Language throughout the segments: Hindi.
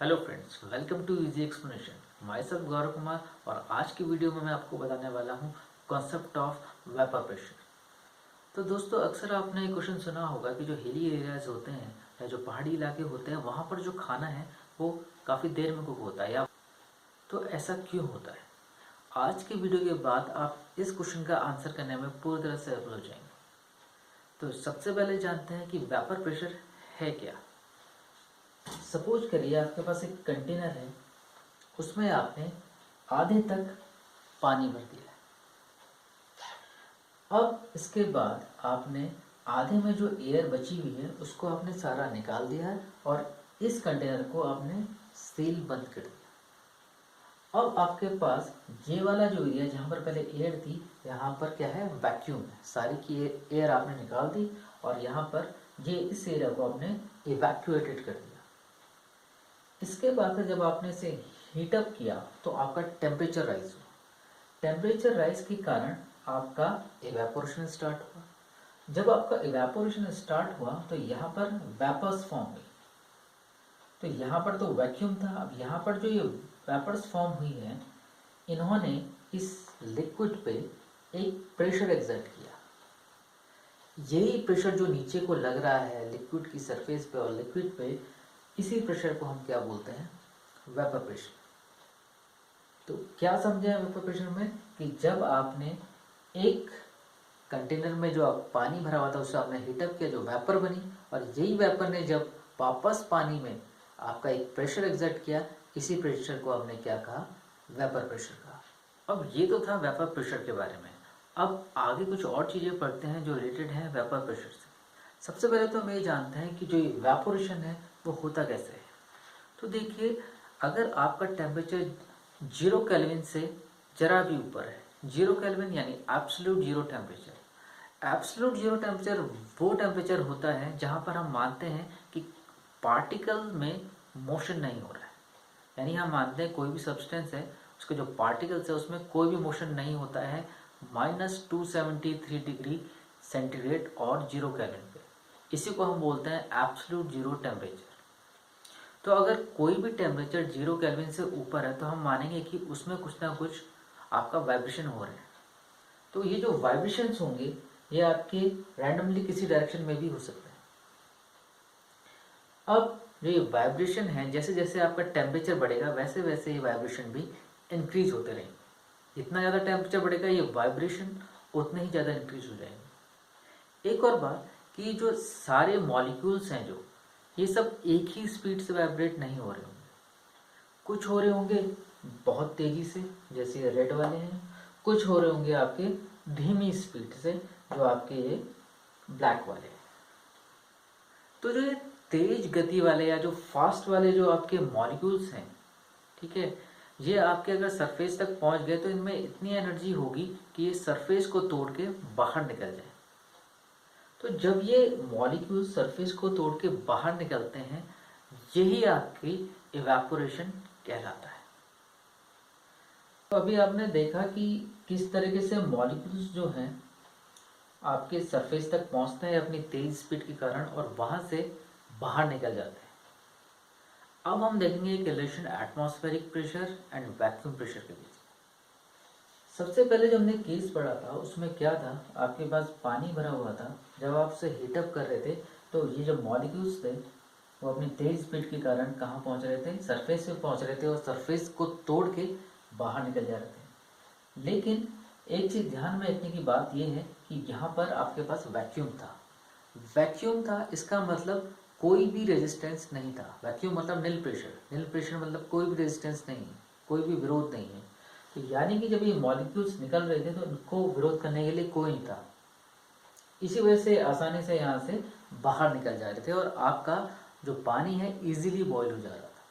Hello friends, welcome to easy explanation. Myself Gaurav Kumar और आज की वीडियो में मैं आपको बताने वाला हूँ कॉन्सेप्ट ऑफ वेपर प्रेशर। तो दोस्तों, अक्सर आपने क्वेश्चन सुना होगा कि जो हिली एरियाज होते हैं या जो पहाड़ी इलाके होते हैं वहाँ पर जो खाना है वो काफ़ी देर में कुक होता है, या तो ऐसा क्यों होता है। आज की वीडियो के बाद आप इस क्वेश्चन का आंसर करने में पूरी तरह से सफल हो जाएंगे। तो सबसे पहले जानते हैं कि वेपर प्रेशर है क्या। सपोज करिए आपके पास एक कंटेनर है, उसमें आपने आधे तक पानी भर दिया है। अब इसके बाद आपने आधे में जो एयर बची हुई है उसको आपने सारा निकाल दिया है और इस कंटेनर को आपने सील बंद कर दिया। अब आपके पास ये वाला जो एरिया जहाँ पर पहले एयर थी, यहाँ पर क्या है, वैक्यूम है। सारी की एयर आपने निकाल दी और यहाँ पर ये इस एरिया को आपने इवैक्यूएटेड कर दिया। इसके बाद जब आपने इसे हीटअप किया तो आपका टेम्परेचर राइज हुआ। टेम्परेचर राइज के कारण आपका इवेपोरेशन स्टार्ट हुआ। जब आपका इवेपोरेशन स्टार्ट हुआ तो यहाँ पर वेपर्स फॉर्म हुई। तो यहाँ पर तो वैक्यूम था, अब यहाँ पर जो ये वेपर्स फॉर्म हुई है, इन्होंने इस लिक्विड पे एक प्रेशर एक्सर्ट किया। यही प्रेशर जो नीचे को लग रहा है लिक्विड की सरफेस पे और लिक्विड पे, इसी प्रेशर को हम क्या बोलते हैं, वेपर प्रेशर। तो क्या समझे हैं वेपर प्रेशर में कि जब आपने एक कंटेनर में जो आप पानी भरा हुआ था उसे आपने हीटअप किया, जो वेपर बनी, और यही वेपर ने जब वापस पानी में आपका एक प्रेशर एक्सर्ट किया, इसी प्रेशर को आपने क्या कहा, वेपर प्रेशर कहा। अब ये तो था वेपर प्रेशर के बारे में। अब आगे कुछ और चीज़ें पढ़ते हैं जो रिलेटेड हैं वेपर प्रेशर से। सबसे पहले तो हम ये जानते हैं कि जो इवेपोरेशन है वो होता कैसे है। तो देखिए, अगर आपका टेम्परेचर 0 केल्विन से जरा भी ऊपर है, 0 केल्विन यानी absolute zero temperature. Absolute zero temperature वो टेम्परेचर होता है जहाँ पर हम मानते हैं कि पार्टिकल में मोशन नहीं हो रहा है। यानी हम मानते हैं कोई भी सब्सटेंस है, उसके जो पार्टिकल्स है उसमें कोई भी मोशन नहीं होता है -273 डिग्री सेंटीग्रेड और 0 केल्विन पे। इसी को हम बोलते हैं एब्सोल्यूट जीरो टेम्परेचर। तो अगर कोई भी टेम्परेचर 0 केल्विन से ऊपर है तो हम मानेंगे कि उसमें कुछ ना कुछ आपका वाइब्रेशन हो रहा है। तो ये जो वाइब्रेशंस होंगे ये आपके रैंडमली किसी डायरेक्शन में भी हो सकते हैं। अब जो ये वाइब्रेशन है, जैसे जैसे आपका टेम्परेचर बढ़ेगा वैसे वैसे ये वाइब्रेशन भी इंक्रीज होते रहेंगे। जितना ज़्यादा टेम्परेचर बढ़ेगा ये वाइब्रेशन उतने ही ज़्यादा इंक्रीज हो जाएंगे। एक और बात कि जो सारे मॉलिक्यूल्स हैं, जो ये सब एक ही स्पीड से वाइब्रेट नहीं हो रहे होंगे। कुछ हो रहे होंगे बहुत तेज़ी से, जैसे ये रेड वाले हैं। कुछ हो रहे होंगे आपके धीमी स्पीड से, जो आपके ये ब्लैक वाले हैं। तो जो ये तेज गति वाले या जो फास्ट वाले जो आपके मॉलिक्यूल्स हैं, ठीक है, ये आपके अगर सरफेस तक पहुंच गए तो इनमें इतनी एनर्जी होगी कि ये सरफेस को तोड़ के बाहर निकल जाए। तो जब ये मॉलिक्यूल सरफेस को तोड़ के बाहर निकलते हैं, यही आपकी इवेपोरेशन कहलाता है। तो अभी आपने देखा कि किस तरीके से मॉलिक्यूल्स जो हैं आपके सरफेस तक पहुंचते हैं अपनी तेज स्पीड के कारण और वहां से बाहर निकल जाते हैं। अब हम देखेंगे एक relation atmospheric pressure and vacuum pressure के बीच। सबसे पहले जो हमने केस पढ़ा था उसमें क्या था, आपके पास पानी भरा हुआ था। जब आप उसे हीटअप कर रहे थे तो ये जो मॉलिक्यूल्स थे वो अपनी तेज स्पीड के कारण कहाँ पहुँच रहे थे, सरफेस पे पहुँच रहे थे और सरफेस को तोड़ के बाहर निकल जा रहे थे। लेकिन एक चीज़ ध्यान में रखने की बात यह है कि यहाँ पर आपके पास वैक्यूम था। वैक्यूम था इसका मतलब कोई भी रेजिस्टेंस नहीं था। वैक्यूम मतलब नील प्रेशर, नील प्रेशर मतलब कोई भी रेजिस्टेंस नहीं है, कोई भी विरोध नहीं है। तो यानी कि जब ये मॉलिक्यूल्स निकल रहे थे तो इनको विरोध करने के लिए कोई नहीं था। इसी वजह से आसानी से यहाँ से बाहर निकल जा रहे थे और आपका जो पानी है इजीली बॉईल हो जा रहा था।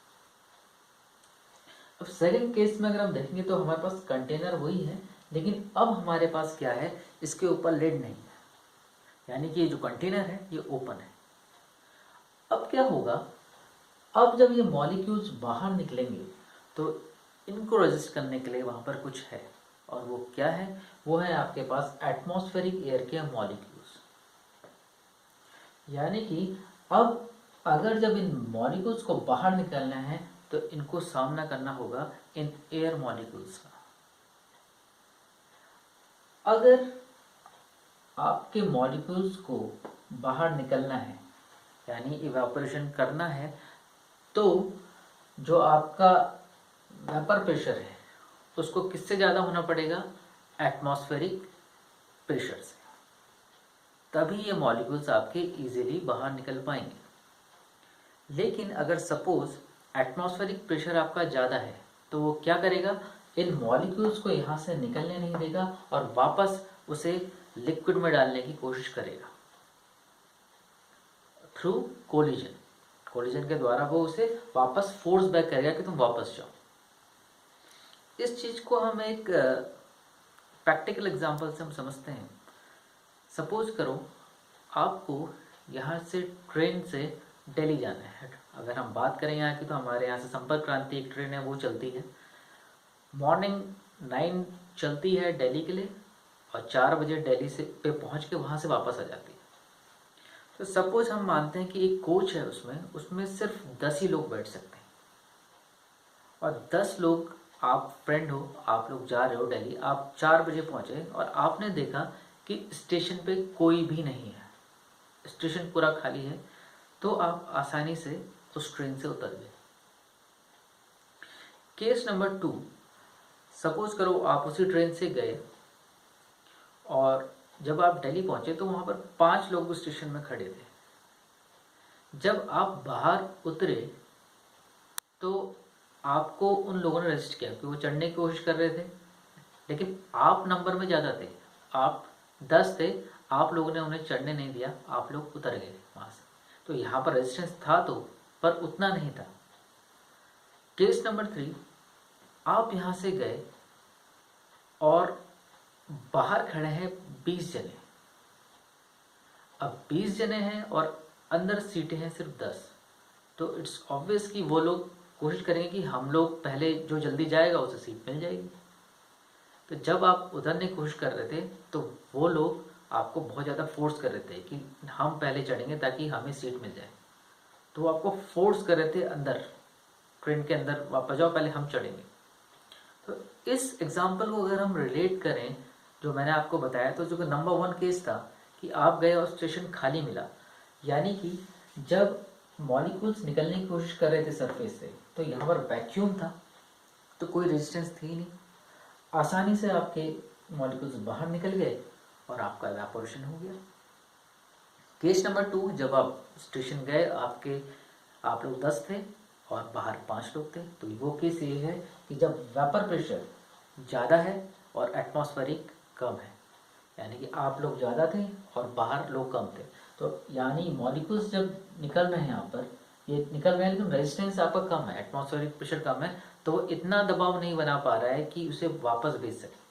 अब सेकंड केस में अगर हम देखेंगे तो हमारे पास कंटेनर वही है, लेकिन अब हमारे पास क्या है, इसके ऊपर लिड नहीं है। यानी कि ये जो कंटेनर है ये ओपन है। अब क्या होगा, अब जब ये मॉलिक्यूल्स बाहर निकलेंगे तो इनको रेजिस्ट करने के लिए वहाँ पर कुछ है, और वो क्या है, वो है आपके पास एटमॉस्फेरिक एयर के मॉलिक्यूल्स। यानी कि अब अगर जब इन मॉलिक्यूल्स को बाहर निकलना है तो इनको सामना करना होगा इन एयर मॉलिक्यूल्स का। अगर आपके मॉलिक्यूल्स को बाहर निकलना है यानी इवेपोरेशन करना है, तो जो आपका वेपर प्रेशर है उसको किससे ज़्यादा होना पड़ेगा? एटमॉस्फेरिक प्रेशर से, तभी ये मॉलिक्यूल्स आपके इजीली बाहर निकल पाएंगे। लेकिन अगर सपोज एटमॉस्फेरिक प्रेशर आपका ज़्यादा है तो वो क्या करेगा? इन मॉलिक्यूल्स को यहाँ से निकलने नहीं देगा और वापस उसे लिक्विड में डालने की कोशिश करेगा थ्रू कोलिजन। कोलिजन के द्वारा वो उसे वापस फोर्स बैक करेगा कि तुम वापस जाओ। इस चीज को हम एक प्रैक्टिकल एग्जांपल से हम समझते हैं। सपोज करो आपको यहाँ से ट्रेन से दिल्ली जाना है। अगर हम बात करें यहाँ की तो हमारे यहाँ से संपर्क क्रांति एक ट्रेन है, वो चलती है मॉर्निंग 9 चलती है दिल्ली के लिए और 4 बजे दिल्ली से पे पहुँच के वहाँ से वापस आ जाती है। तो सपोज हम मानते हैं कि एक कोच है, उसमें सिर्फ 10 ही लोग बैठ सकते हैं और 10 लोग, आप फ्रेंड हो, आप लोग जा रहे हो दिल्ली, आप 4 बजे पहुंचे और आपने देखा कि स्टेशन पे कोई भी नहीं है, स्टेशन पूरा खाली है, तो आप आसानी से उस ट्रेन से उतर गए। केस नंबर 2, सपोज करो आप उसी ट्रेन से गए और जब आप दिल्ली पहुंचे तो वहां पर 5 लोग उस स्टेशन में खड़े थे। जब आप बाहर उतरे तो आपको उन लोगों ने रेजिस्ट किया कि वो चढ़ने की कोशिश कर रहे थे, लेकिन आप नंबर में ज़्यादा थे, आप 10 थे, आप लोगों ने उन्हें चढ़ने नहीं दिया, आप लोग उतर गए वहाँ से। तो यहाँ पर रेजिस्टेंस था तो, पर उतना नहीं था। केस नंबर 3, आप यहाँ से गए और बाहर खड़े हैं 20 जने। अब 20 जने हैं और अंदर सीटें हैं सिर्फ 10, तो इट्स ऑब्वियस कि वो लोग कोशिश करेंगे कि हम लोग पहले, जो जल्दी जाएगा उसे सीट मिल जाएगी। तो जब आप उतरने की कोशिश कर रहे थे तो वो लोग आपको बहुत ज़्यादा फोर्स कर रहे थे कि हम पहले चढ़ेंगे ताकि हमें सीट मिल जाए। तो वो आपको फोर्स कर रहे थे अंदर, ट्रेन के अंदर, वापस जाओ पहले हम चढ़ेंगे। तो इस एग्जाम्पल को अगर हम रिलेट करें जो मैंने आपको बताया, तो जो नंबर 1 केस था कि आप गए और स्टेशन खाली मिला, यानी कि जब मॉलिक्यूल्स निकलने की कोशिश कर रहे थे सरफेस से तो यहाँ पर वैक्यूम था, तो कोई रेजिस्टेंस थी नहीं, आसानी से आपके मॉलिक्यूल्स बाहर निकल गए और आपका इवेपोरेशन हो गया। केस नंबर 2, जब आप स्टेशन गए, आप लोग 10 थे और बाहर 5 लोग थे, तो वो केस ये है कि जब वेपर प्रेशर ज़्यादा है और एटमॉस्फेरिक कम है, यानी कि आप लोग ज़्यादा थे और बाहर लोग कम थे, तो यानी मॉलिक्यूल्स जब निकल रहे हैं यहाँ पर, ये निकल रहे हैं लेकिन रेजिस्टेंस आपका कम है, एटमॉस्फेरिक प्रेशर कम है, तो वो इतना दबाव नहीं बना पा रहा है कि उसे वापस भेज सके।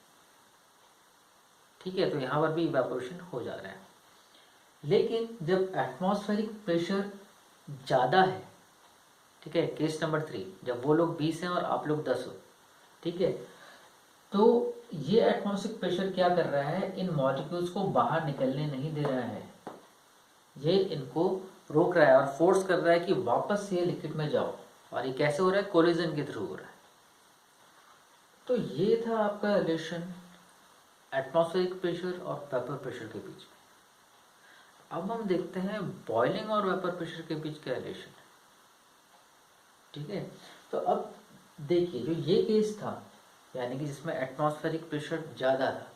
ठीक है, तो यहाँ पर भी इवेपोरेशन हो जा रहा है। लेकिन जब एटमॉस्फेरिक प्रेशर ज़्यादा है, ठीक है, केस नंबर 3, जब वो लोग 20 हैं और आप लोग 10 हो, ठीक है, तो ये एटमॉस्फेरिक प्रेशर क्या कर रहा है? इन मॉलिक्यूल्स को बाहर निकलने नहीं दे रहा है, ये इनको रोक रहा है और फोर्स कर रहा है कि वापस ये लिक्विड में जाओ। और ये कैसे हो रहा है? कोलिजन के थ्रू हो रहा है। तो ये था आपका रिलेशन एटमॉस्फेरिक प्रेशर और वेपर प्रेशर के बीच में। अब हम देखते हैं बॉइलिंग और वेपर प्रेशर के बीच क्या रिलेशन है। ठीक है, तो अब देखिए, जो ये केस था यानी कि जिसमें एटमॉस्फेरिक प्रेशर ज़्यादा था,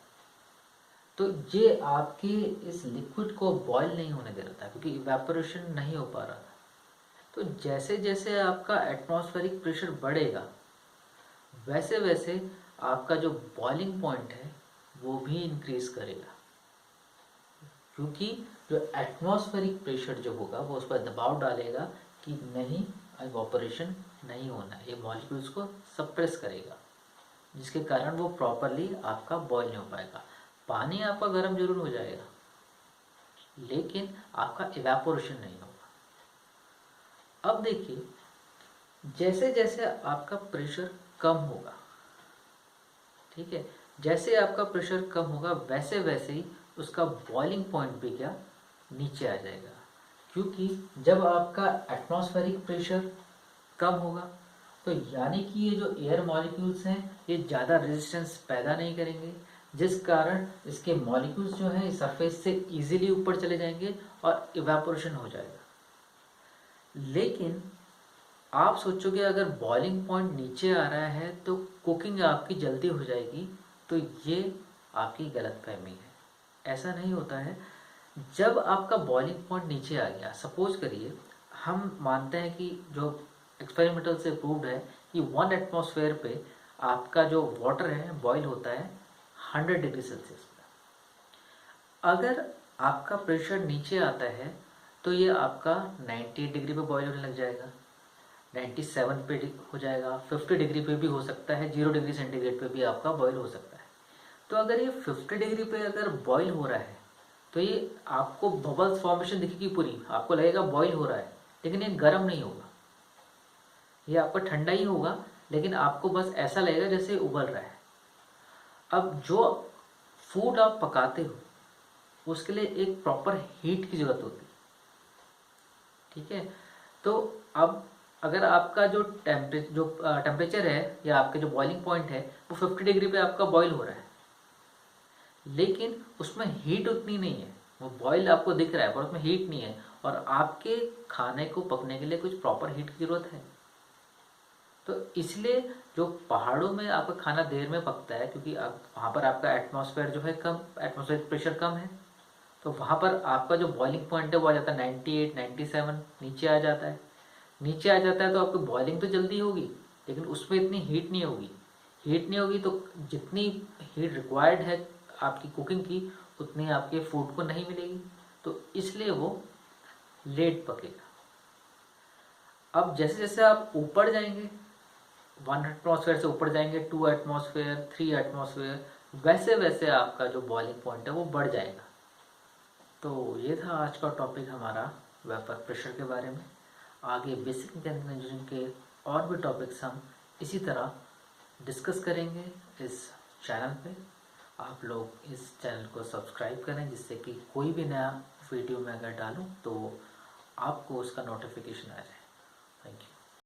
तो ये आपके इस लिक्विड को बॉयल नहीं होने दे रहा था क्योंकि इवेपोरेशन नहीं हो पा रहा था। तो जैसे जैसे आपका एटमॉस्फेरिक प्रेशर बढ़ेगा वैसे वैसे आपका जो बॉइलिंग पॉइंट है वो भी इंक्रीज करेगा, क्योंकि जो एटमॉस्फेरिक प्रेशर जो होगा वो उस पर दबाव डालेगा कि नहीं, इवेपोरेशन नहीं होना है, ये मॉलिक्यूल्स को सप्रेस करेगा, जिसके कारण वो प्रॉपरली आपका बॉयल नहीं हो पाएगा। पानी आपका गर्म जरूर हो जाएगा लेकिन आपका इवेपोरेशन नहीं होगा। अब देखिए, जैसे जैसे आपका प्रेशर कम होगा, ठीक है, जैसे आपका प्रेशर कम होगा वैसे वैसे ही उसका बॉइलिंग पॉइंट भी क्या, नीचे आ जाएगा। क्योंकि जब आपका एटमॉस्फेरिक प्रेशर कम होगा तो यानी कि ये जो एयर मॉलिक्यूल्स हैं ये ज़्यादा रेजिस्टेंस पैदा नहीं करेंगे, जिस कारण इसके मॉलिक्यूल्स जो हैं सरफेस से इजीली ऊपर चले जाएंगे और इवेपोरेशन हो जाएगा। लेकिन आप सोचोगे अगर बॉइलिंग पॉइंट नीचे आ रहा है तो कुकिंग आपकी जल्दी हो जाएगी, तो ये आपकी गलतफहमी है। ऐसा नहीं होता है। जब आपका बॉइलिंग पॉइंट नीचे आ गया, सपोज करिए हम मानते हैं कि जो एक्सपेरिमेंटल से प्रूव्ड है कि 1 एटमॉस्फेयर पे आपका जो वाटर है बॉईल होता है 100 डिग्री सेल्सियस पे। अगर आपका प्रेशर नीचे आता है तो ये आपका 98 डिग्री पे बॉईल होने लग जाएगा, 97 पे हो जाएगा, 50 डिग्री पे भी हो सकता है, 0 डिग्री सेंटीग्रेड पे भी आपका बॉईल हो सकता है। तो अगर ये 50 डिग्री पे अगर बॉईल हो रहा है तो ये आपको बबल्स फॉर्मेशन दिखेगी पूरी, आपको लगेगा बॉईल हो रहा है, लेकिन ये गर्म नहीं होगा, ये आपका ठंडा ही होगा, लेकिन आपको बस ऐसा लगेगा जैसे उबल रहा है। अब जो फूड आप पकाते हो उसके लिए एक प्रॉपर हीट की ज़रूरत होती है, ठीक है। तो अब अगर आपका जो टेम्परेचर है या आपके जो बॉइलिंग पॉइंट है वो 50 डिग्री पे आपका बॉईल हो रहा है, लेकिन उसमें हीट उतनी नहीं है, वो बॉईल आपको दिख रहा है पर उसमें हीट नहीं है, और आपके खाने को पकने के लिए कुछ प्रॉपर हीट की ज़रूरत है। तो इसलिए जो पहाड़ों में आपका खाना देर में पकता है क्योंकि वहाँ पर आपका एटमॉस्फेयर जो है कम, एटमॉस्फेयर प्रेशर कम है, तो वहाँ पर आपका जो बॉइलिंग पॉइंट है वो आ जाता है 98, 97 नीचे आ जाता है। नीचे आ जाता है तो आपकी बॉइलिंग तो जल्दी होगी, लेकिन उसमें इतनी हीट नहीं होगी। हीट नहीं होगी तो जितनी हीट रिक्वायर्ड है आपकी कुकिंग की उतनी आपके फूड को नहीं मिलेगी, तो इसलिए वो लेट पकेगा। अब जैसे जैसे आप ऊपर जाएंगे, 1 एटमॉस्फेयर से ऊपर जाएंगे, 2 एटमॉस्फेयर, 3 एटमॉस्फेयर, वैसे वैसे आपका जो बॉइलिंग पॉइंट है वो बढ़ जाएगा। तो ये था आज का टॉपिक हमारा वेपर प्रेशर के बारे में। आगे बेसिक मैकेनिकल इंजीनियरिंग के और भी टॉपिक्स हम इसी तरह डिस्कस करेंगे इस चैनल पे। आप लोग इस चैनल को सब्सक्राइब करें जिससे कि कोई भी नया वीडियो मैं अगर डालूं तो आपको उसका नोटिफिकेशन आ जाए। Thank you.